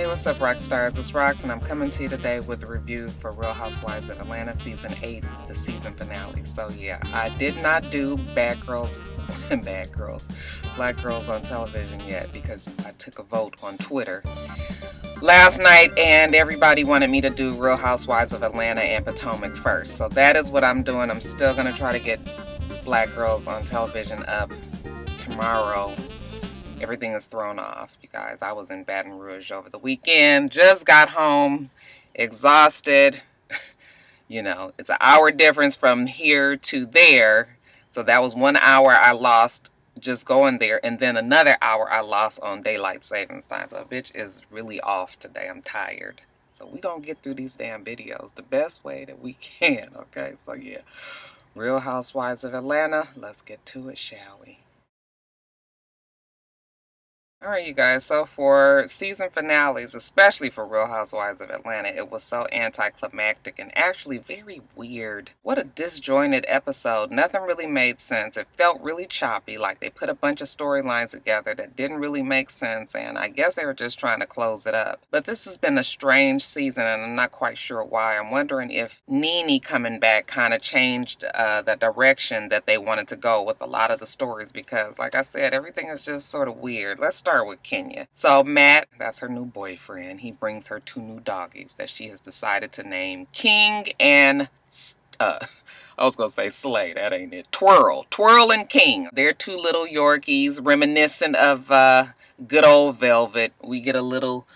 What's up, Roxstars? It's Rox, and I'm coming to you today with a review for Real Housewives of Atlanta Season 8, the season finale. So yeah, I did not do Black Girls on television yet because I took a vote on Twitter last night and everybody wanted me to do Real Housewives of Atlanta and Potomac first. So that is what I'm doing. I'm still going to try to get Black Girls on television up tomorrow. Everything is thrown off, you guys. I was in Baton Rouge over the weekend. Just got home, exhausted. You know, it's an hour difference from here to there. So that was 1 hour I lost just going there. And then another hour I lost on daylight savings time. So bitch is really off today. I'm tired. So we gonna get through these damn videos the best way that we can, okay? So yeah, Real Housewives of Atlanta. Let's get to it, shall we? Alright, you guys, so for season finales, especially for Real Housewives of Atlanta, it was so anticlimactic and actually very weird. What a disjointed episode. Nothing really made sense. It felt really choppy, like they put a bunch of storylines together that didn't really make sense, and I guess they were just trying to close it up. But this has been a strange season, and I'm not quite sure why. I'm wondering if Nene coming back kind of changed the direction that they wanted to go with a lot of the stories, because, like I said, everything is just sort of weird. Let's start with Kenya. So Matt, that's her new boyfriend. He brings her 2 new doggies that she has decided to name King and I was gonna say Slay, that ain't it. Twirl and King. They're 2 little Yorkies reminiscent of good old Velvet. We get a little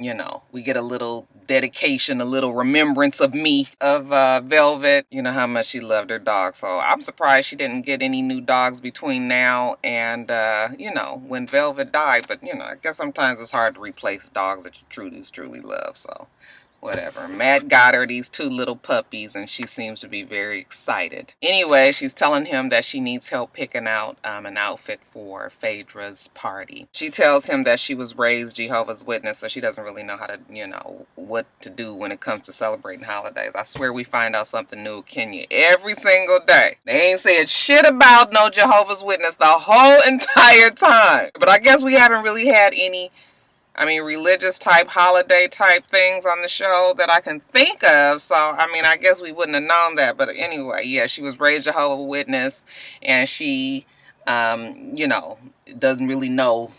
you know, we get a little dedication, a little remembrance of me, of Velvet. You know how much she loved her dog. So I'm surprised she didn't get any new dogs between now and, you know, when Velvet died. But, you know, I guess sometimes it's hard to replace dogs that you truly love. So whatever. Matt got her these 2 little puppies and she seems to be very excited. Anyway, she's telling him that she needs help picking out an outfit for Phaedra's party. She tells him that she was raised Jehovah's Witness, so she doesn't really know how to, you know, what to do when it comes to celebrating holidays. I swear we find out something new with Kenya every single day. They ain't said shit about no Jehovah's Witness the whole entire time. But I guess we haven't really had any religious type, holiday type things on the show that I can think of. So, I guess we wouldn't have known that. But anyway, yeah, she was raised Jehovah's Witness and she, you know, doesn't really know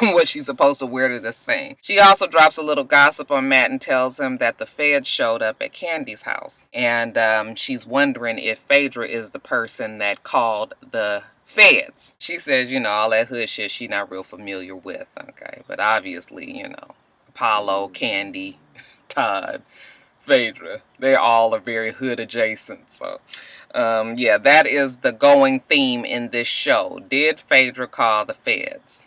what she's supposed to wear to this thing. She also drops a little gossip on Matt and tells him that the feds showed up at Candy's house. And she's wondering if Phaedra is the person that called the feds. She says, you know, all that hood shit she not real familiar with, okay? But obviously, you know, Apollo, Kandi, Todd, Phaedra, they all are very hood adjacent. So, yeah, that is the going theme in this show. Did Phaedra call the feds?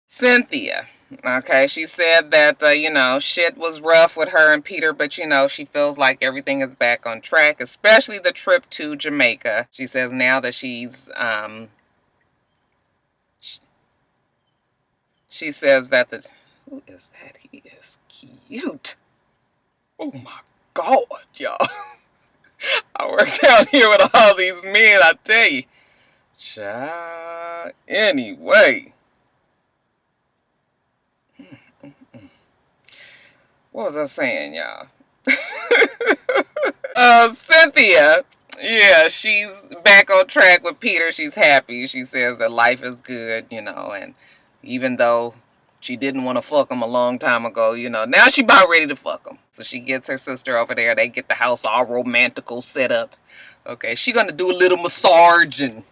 Cynthia. Okay, she said that, you know, shit was rough with her and Peter, but, you know, she feels like everything is back on track, especially the trip to Jamaica. She says now that she's, she says that who is that? He is cute. Oh my God, y'all. I work down here with all these men, I tell you. Child. Anyway. What was I saying, y'all? Cynthia, yeah, she's back on track with Peter. She's happy. She says that life is good, you know, and even though she didn't want to fuck him a long time ago, you know, now she about ready to fuck him. So she gets her sister over there. They get the house all romantical set up. Okay, she gonna do a little massaging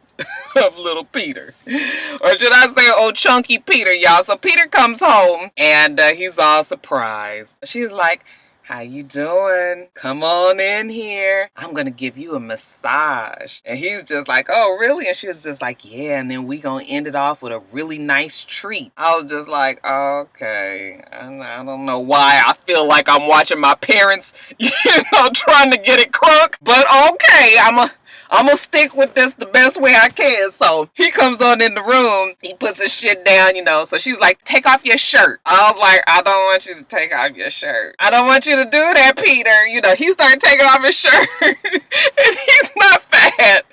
of little Peter, or should I say old chunky Peter, y'all. So Peter comes home and he's all surprised. She's like, how you doing? Come on in here. I'm gonna give you a massage. And he's just like, oh really? And she was just like, yeah, and then we gonna end it off with a really nice treat. I was just like, okay, I don't know why I feel like I'm watching my parents, you know, trying to get it crunk, but okay, I'm gonna stick with this the best way I can. So he comes on in the room, he puts his shit down, you know. So she's like, take off your shirt. I was like, I don't want you to take off your shirt. I don't want you to do that, Peter. You know, he started taking off his shirt. And he's not fat.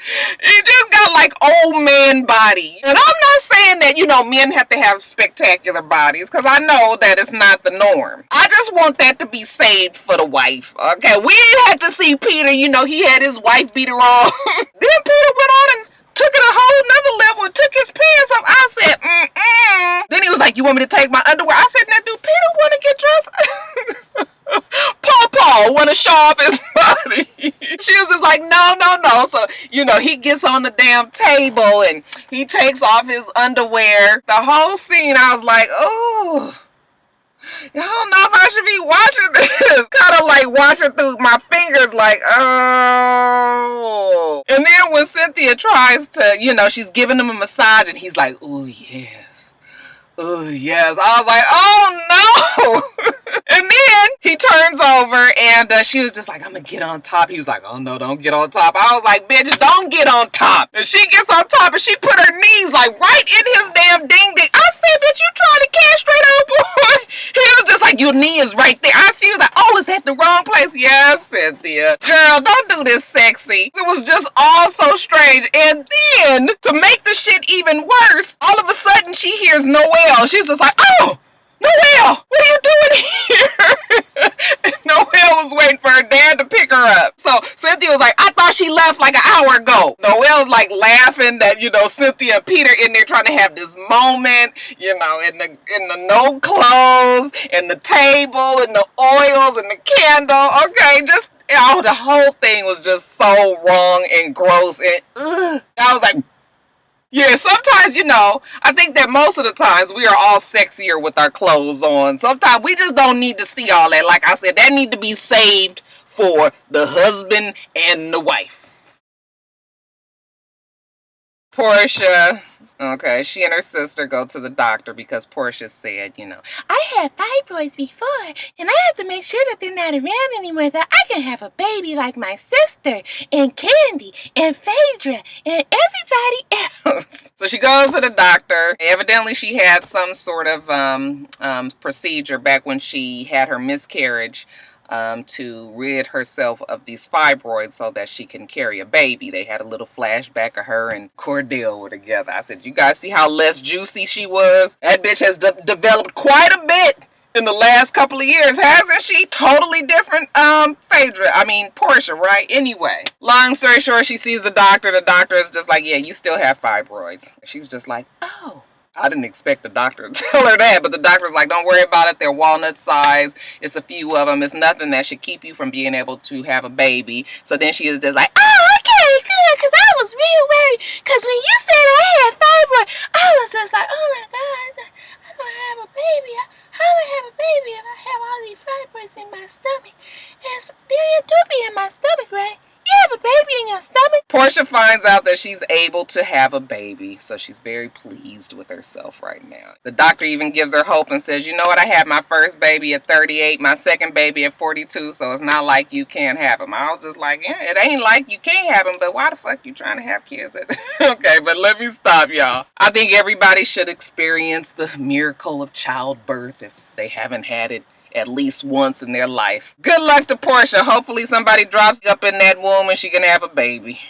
He just got like old man body. And I'm not saying that, you know, men have to have spectacular bodies, because I know that it's not the norm. I just want that to be saved for the wife. Okay, we ain't had to see Peter, you know, he had his wife beater on. Then Peter went on and took it a whole nother level and took his pants off. I said, Then he was like, you want me to take my underwear? I said, now do Peter want to get dressed? Paul want to show off his body. She was just like, no. So, you know, he gets on the damn table and he takes off his underwear. The whole scene, I was like, oh, I don't know if I should be watching this. Kind of like watching through my fingers, like, oh. And then when Cynthia tries to, you know, she's giving him a massage and he's like, oh, yes. Oh, yes. I was like, oh, no. And then he turns over and she was just like, I'm going to get on top. He was like, oh, no, don't get on top. I was like, bitch, don't get on top. And she gets on top and she put her knees like right in his damn ding-ding. I said, bitch, you trying to castrate our boy? He was just like, your knee is right there. She was like, oh, is that the wrong place? Yes, Cynthia. Girl, don't do this sexy. It was just all so strange. And then, to make the shit even worse, all of a sudden she hears Noelle. She's just like, oh, Noelle, what are you doing here? And Noelle was waiting for her dad to pick her up. So Cynthia was like, I thought she left like an hour ago. Noelle's like laughing that, you know, Cynthia and Peter in there trying to have this moment, you know, in the no clothes, and the table, and the oils, and the candle. Okay, just, oh, the whole thing was just so wrong and gross. And I was like, yeah, sometimes, you know, I think that most of the times we are all sexier with our clothes on. Sometimes we just don't need to see all that. Like I said, that need to be saved for the husband and the wife. Porsha, okay, she and her sister go to the doctor because Porsha said, you know, I had fibroids before, and I have to make sure that they're not around anymore, that I can have a baby like my sister, and Kandi, and Phaedra, and everybody else. So she goes to the doctor. Evidently, she had some sort of procedure back when she had her miscarriage, to rid herself of these fibroids so that she can carry a baby. They had a little flashback of her and Cordell were together. I said, you guys see how less juicy she was? That bitch has developed quite a bit in the last couple of years, hasn't she? Totally different, Porsha, right? Anyway, long story short, she sees the doctor. The doctor is just like, yeah, you still have fibroids. She's just like, oh. I didn't expect the doctor to tell her that, but the doctor's like, don't worry about it. They're walnut size. It's a few of them. It's nothing that should keep you from being able to have a baby. So then she is just like, oh, okay, good, because I was real worried. Because when you said I had fibroid, I was just like, oh my God, I'm going to have a baby. How am I have a baby if I have all these fibroids in my stomach? And they do be in my stomach, right? You have a baby in your stomach? Porsha finds out that she's able to have a baby, so she's very pleased with herself right now. The doctor even gives her hope and says, you know what, I had my first baby at 38, my second baby at 42, so it's not like you can't have them. I was just like, yeah, it ain't like you can't have them, but why the fuck you trying to have kids? Okay, but let me stop, y'all. I think everybody should experience the miracle of childbirth if they haven't had it at least once in their life. Good luck to Porsha. Hopefully somebody drops up in that womb and she can have a baby.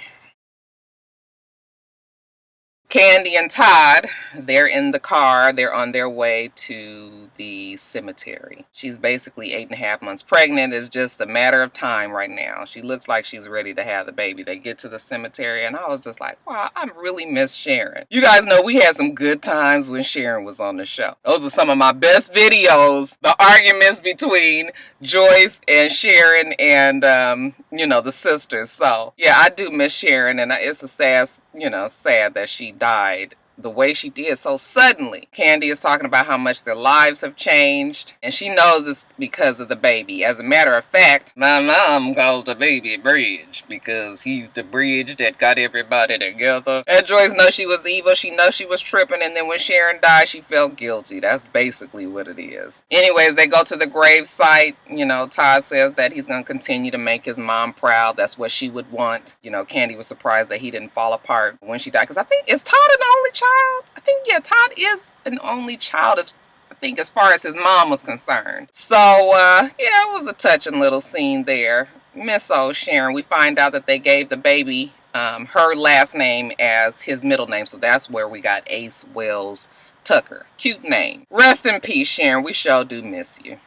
Kandi and Todd, they're in the car. They're on their way to the cemetery. She's basically 8.5 months pregnant. It's just a matter of time right now. She looks like she's ready to have the baby. They get to the cemetery and I was just like, wow, I really miss Sharon. You guys know we had some good times when Sharon was on the show. Those are some of my best videos. The arguments between Joyce and Sharon and, the sisters. So, yeah, I do miss Sharon and it's a sad that she died the way she did so suddenly. Kandi is talking about how much their lives have changed, and she knows it's because of the baby. As a matter of fact, my mom calls the baby Bridge because he's the bridge that got everybody together. And Joyce knows she was evil. She knows she was tripping, and then when Sharon died, she felt guilty. That's basically what it is. Anyways, they go to the grave site. You know, Todd says that he's going to continue to make his mom proud. That's what she would want. You know, Kandi was surprised that he didn't fall apart when she died, because I think, is Todd an only child? I think, yeah, Todd is an only child, as far as his mom was concerned. So, yeah, it was a touching little scene there. Miss Sharon, we find out that they gave the baby her last name as his middle name, so that's where we got Ace Wells Tucker. Cute name. Rest in peace, Sharon. We sure do miss you.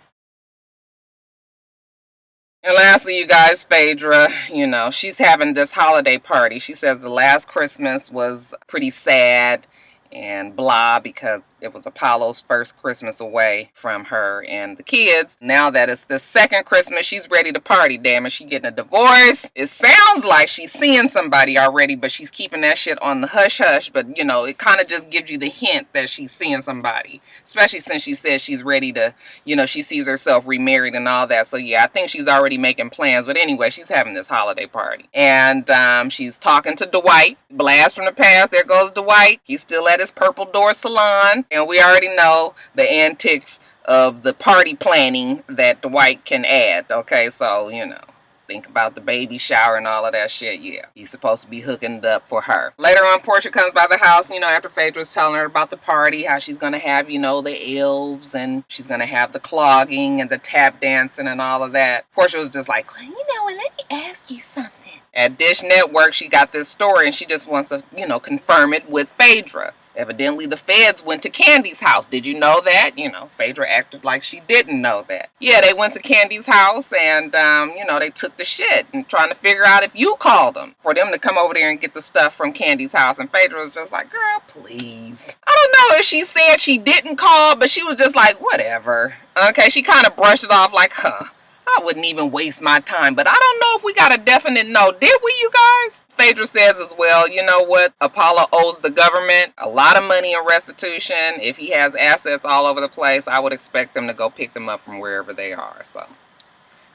And lastly, you guys, Phaedra, you know, she's having this holiday party. She says the last Christmas was pretty sad and blah because it was Apollo's first Christmas away from her and the kids. Now that it's the second Christmas, she's ready to party, damn it. She getting a divorce. It sounds like she's seeing somebody already, but she's keeping that shit on the hush-hush. But, you know, it kind of just gives you the hint that she's seeing somebody, especially since she says she's ready to, you know, she sees herself remarried and all that. So, yeah, I think she's already making plans. But anyway, she's having this holiday party. And she's talking to Dwight. Blast from the past. There goes Dwight. He's still at his Purple Door Salon. And we already know the antics of the party planning that Dwight can add. Okay, so, you know, think about the baby shower and all of that shit. Yeah, he's supposed to be hooking it up for her. Later on, Portia comes by the house, you know, after Phaedra's telling her about the party, how she's going to have, you know, the elves and she's going to have the clogging and the tap dancing and all of that. Portia was just like, well, you know what, let me ask you something. At Dish Network, she got this story and she just wants to, you know, confirm it with Phaedra. Evidently, the feds went to Kandi's house. Did you know that? You know, Phaedra acted like she didn't know that. Yeah, they went to Kandi's house and, you know, they took the shit and trying to figure out if you called them for them to come over there and get the stuff from Kandi's house. And Phaedra was just like, girl, please. I don't know if she said she didn't call, but she was just like, whatever. Okay, she kind of brushed it off like, huh. I wouldn't even waste my time, but I don't know if we got a definite no. Did we, you guys? Phaedra says as well, you know what? Apollo owes the government a lot of money in restitution. If he has assets all over the place, I would expect them to go pick them up from wherever they are. So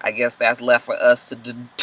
I guess that's left for us to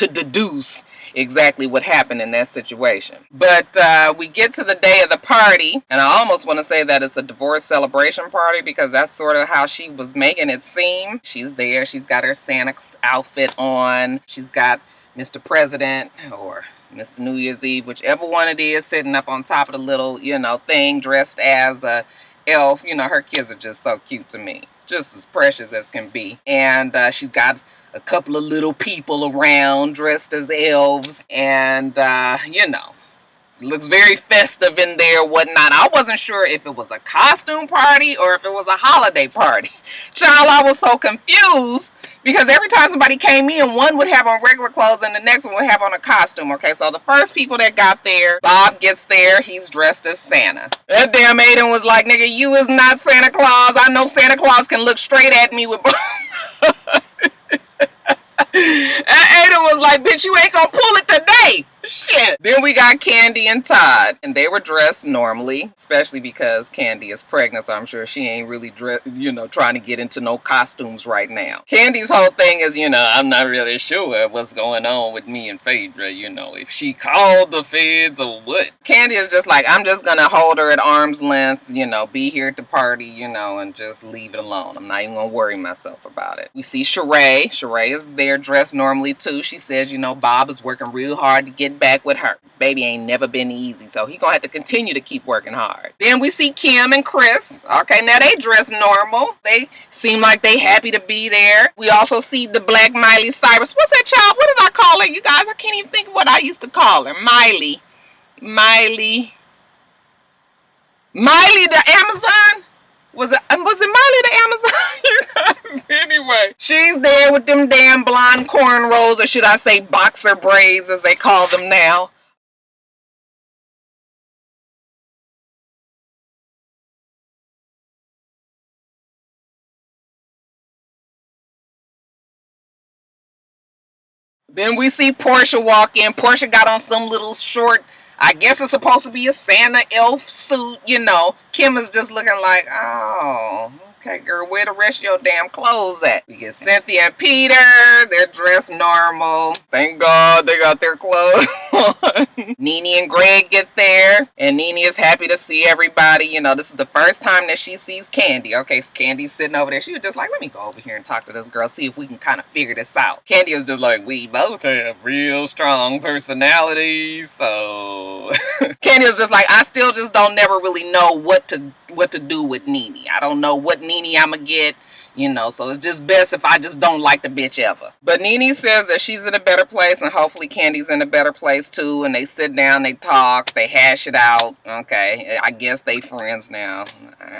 deduce exactly what happened in that situation. But we get to the day of the party, and I almost want to say that it's a divorce celebration party because that's sort of how she was making it seem. She's there. She's got her Santa outfit on. She's got Mr. President or Mr. New Year's Eve, whichever one it is, sitting up on top of the little, you know, thing dressed as a elf. You know, her kids are just so cute to me. Just as precious as can be. And she's got a couple of little people around dressed as elves, and you know, looks very festive in there, whatnot. I wasn't sure if it was a costume party or if it was a holiday party. Child, I was so confused because every time somebody came in, one would have on regular clothes and the next one would have on a costume. Okay, so the first people that got there, Bob gets there, he's dressed as Santa. That damn Aiden was like, nigga, you is not Santa Claus. I know Santa Claus can look straight at me with and Ada was like, bitch, you ain't gonna pull it today. Shit. Then we got Kandi and Todd, and they were dressed normally, especially because Kandi is pregnant, so I'm sure she ain't really trying to get into no costumes right now. Kandi's whole thing is, you know, I'm not really sure what's going on with me and Phaedra, you know, if she called the feds or what. Kandi is just like, I'm just gonna hold her at arm's length, you know, be here at the party, you know, and just leave it alone. I'm not even gonna worry myself about it. We see Sheree. Sheree is there dressed normally too. She says, you know, Bob is working real hard to get back with her. Baby ain't never been easy, so he gonna have to continue to keep working hard. Then we see Kim and Chris. Okay, now they dress normal. They seem like they happy to be there. We also see the black Miley Cyrus. What's that child? What did I call her? You guys, I can't even think of what I used to call her. Miley the Amazon? Was it Miley the Amazon? Anyway, she's there with them damn blonde cornrows, or should I say boxer braids as they call them now. Then we see Portia walk in. Portia got on some little short I guess it's supposed to be a Santa elf suit, you know. Kim is just looking like, oh, okay, girl, where the rest of your damn clothes at? We get Cynthia and Peter. They're dressed normal. Thank God they got their clothes on. Nene and Greg get there, and Nene is happy to see everybody. You know, this is the first time that she sees Kandi. Okay, so Candy's sitting over there. She was just like, let me go over here and talk to this girl, see if we can kind of figure this out. Kandi was just like, we both have real strong personalities, so... Kandi was just like, I still just don't never really know what to do with Nene. I don't know what Nene I'ma get. You know, so it's just best if I just don't like the bitch ever. But Nene says that she's in a better place, and hopefully Candy's in a better place too. And they sit down, they talk, they hash it out. Okay, I guess they friends now.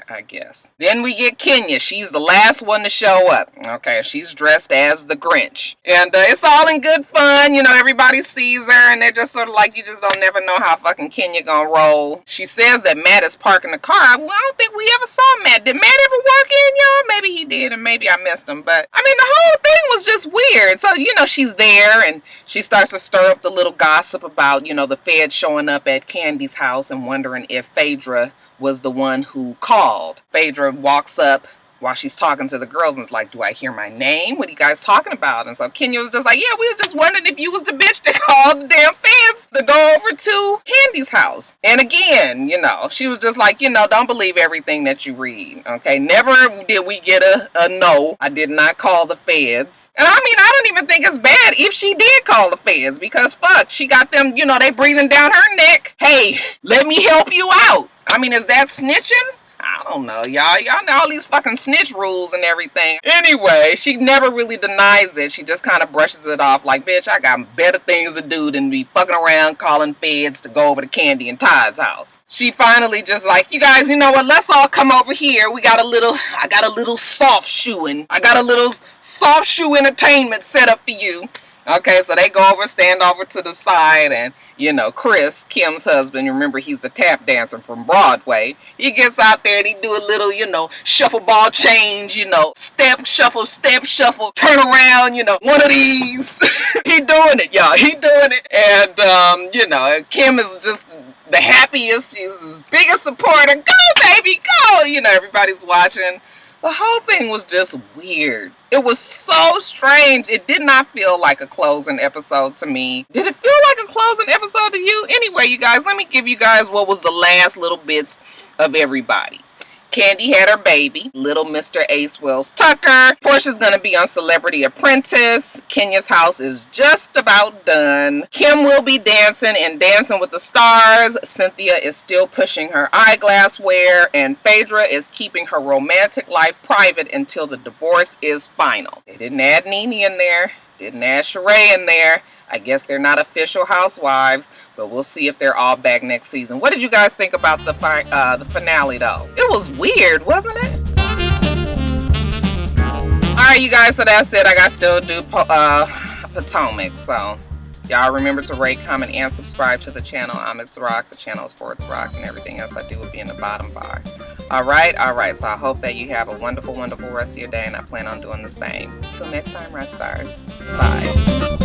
I guess. Then we get Kenya. She's the last one to show up. Okay, she's dressed as the Grinch. And it's all in good fun. You know, everybody sees her, and they're just sort of like, you just don't never know how fucking Kenya gonna roll. She says that Matt is parking the car. Well, I don't think we ever saw Matt. Did Matt ever walk in, y'all? Maybe he did. And maybe I missed him, but I mean the whole thing was just weird. So you know, she's there and she starts to stir up the little gossip about, you know, the feds showing up at Candy's house and wondering if Phaedra was the one who called. Phaedra walks up while she's talking to the girls and is like, do I hear my name? What are you guys talking about? And so Kenya was just like, yeah, we was just wondering if you was the bitch that called the damn feds to go over to Candy's house. And again, you know, she was just like, you know, don't believe everything that you read. Okay, never did we get a no. I did not call the feds. And I mean, I don't even think it's bad if she did call the feds, because fuck, she got them, you know, they breathing down her neck. Hey, let me help you out. I mean, is that snitching? I don't know, y'all. Y'all know all these fucking snitch rules and everything. Anyway, she never really denies it. She just kind of brushes it off like, bitch, I got better things to do than be fucking around calling feds to go over to Kandi and Todd's house. She finally just like, you guys, you know what? Let's all come over here. I got a little soft shoeing. I got a little soft shoe entertainment set up for you. Okay, so they go over, stand over to the side, and, you know, Chris, Kim's husband, remember he's the tap dancer from Broadway, he gets out there and he do a little, you know, shuffle ball change, you know, step, shuffle, turn around, you know, one of these. He doing it, y'all, he doing it. And, you know, Kim is just the happiest, she's his biggest supporter. Go, baby, go! You know, everybody's watching. The whole thing was just weird. It was so strange. It did not feel like a closing episode to me. Did it feel like a closing episode to you? Anyway, you guys, let me give you guys what was the last little bits of everybody. Kandi had her baby, little Mr. Ace Wills Tucker. Portia's gonna be on Celebrity Apprentice. Kenya's house is just about done. Kim will be dancing in Dancing with the Stars. Cynthia is still pushing her eyeglass wear. And Phaedra is keeping her romantic life private until the divorce is final. They didn't add Nene in there. Didn't add Sheree in there. I guess they're not official housewives, but we'll see if they're all back next season. What did you guys think about the finale, though? It was weird, wasn't it? All right, you guys, so that's it. I got to still do Potomac, so y'all remember to rate, comment, and subscribe to the channel. I'm itsrox. The channel is for itsrox, and everything else I do will be in the bottom bar. All right, so I hope that you have a wonderful, wonderful rest of your day, and I plan on doing the same. Until next time, Roxstars. Bye.